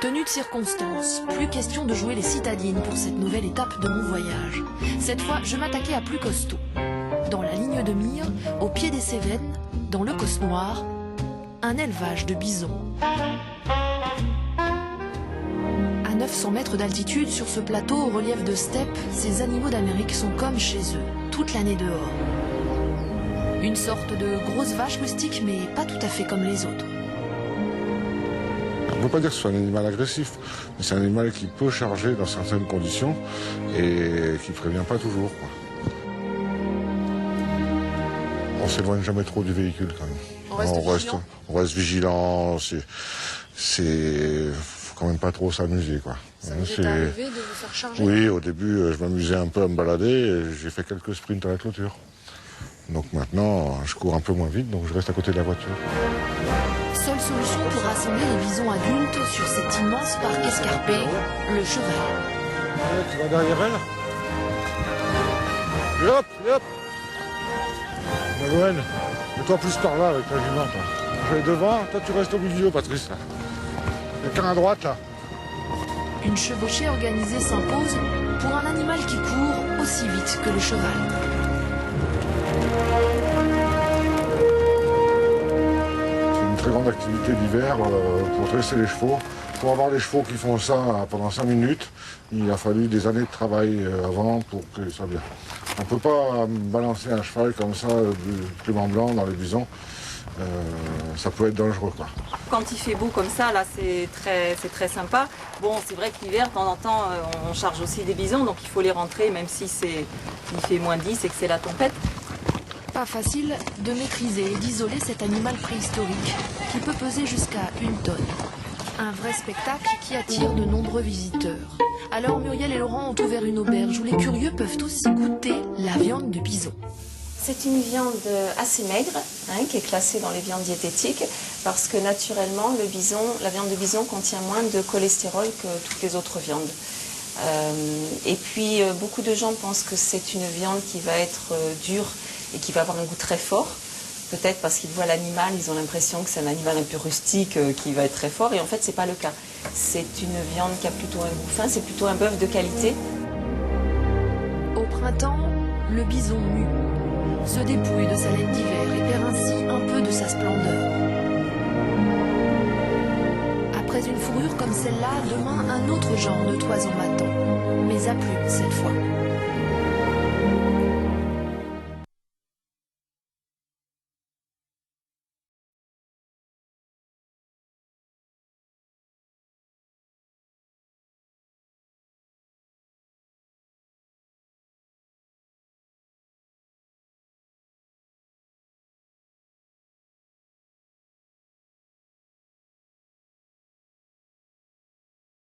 Tenue de circonstance, plus question de jouer les citadines pour cette nouvelle étape de mon voyage. Cette fois, je m'attaquais à plus costaud. Dans la ligne de mire, au pied des Cévennes, dans le Causse Noir, un élevage de bisons. À 900 mètres d'altitude, sur ce plateau au relief de steppe, ces animaux d'Amérique sont comme chez eux, toute l'année dehors. Une sorte de grosse vache rustique, mais pas tout à fait comme les autres. On ne peut pas dire que ce soit un animal agressif, mais c'est un animal qui peut charger dans certaines conditions et qui ne prévient pas toujours, quoi. On ne s'éloigne jamais trop du véhicule quand même. On reste vigilant, faut quand même pas trop s'amuser, quoi. Ça vous est arrivé de vous faire charger? Oui, au début, je m'amusais un peu à me balader et j'ai fait quelques sprints à la clôture. Donc maintenant, je cours un peu moins vite, donc je reste à côté de la voiture. Seule solution pour rassembler les bisons adultes sur cet immense parc escarpé, le cheval. Tu vas derrière elle? Et hop, et hop. Nolwenn, mets-toi plus par là avec la jument, toi. Je vais devant, toi tu restes au milieu, Patrice. Il n'y a qu'un à droite, là. Une chevauchée organisée s'impose pour un animal qui court aussi vite que le cheval. Très grande activité d'hiver pour dresser les chevaux. Pour avoir les chevaux qui font ça pendant 5 minutes, il a fallu des années de travail avant pour que ça soit bien. On ne peut pas balancer un cheval comme ça, du plume en blanc dans les bisons. Ça peut être dangereux, quoi. Quand il fait beau comme ça, là, c'est très sympa. Bon, c'est vrai que l'hiver, de temps en temps, on charge aussi des bisons, donc il faut les rentrer, même si il fait moins 10 et que c'est la tempête. Pas facile de maîtriser et d'isoler cet animal préhistorique qui peut peser jusqu'à 1 tonne. Un vrai spectacle qui attire de nombreux visiteurs. Alors Muriel et Laurent ont ouvert une auberge où les curieux peuvent aussi goûter la viande de bison. C'est une viande assez maigre, qui est classée dans les viandes diététiques, parce que naturellement, la viande de bison contient moins de cholestérol que toutes les autres viandes. Et puis, beaucoup de gens pensent que c'est une viande qui va être dure et qui va avoir un goût très fort. Peut-être parce qu'ils voient l'animal, ils ont l'impression que c'est un animal un peu rustique qui va être très fort. Et en fait, ce n'est pas le cas. C'est une viande qui a plutôt un goût fin, c'est plutôt un bœuf de qualité. Au printemps, le bison mue, se dépouille de sa laine d'hiver et perd ainsi un peu de sa splendeur. Après une fourrure comme celle-là, demain un autre genre de toison m'attend, mais à plumes cette fois.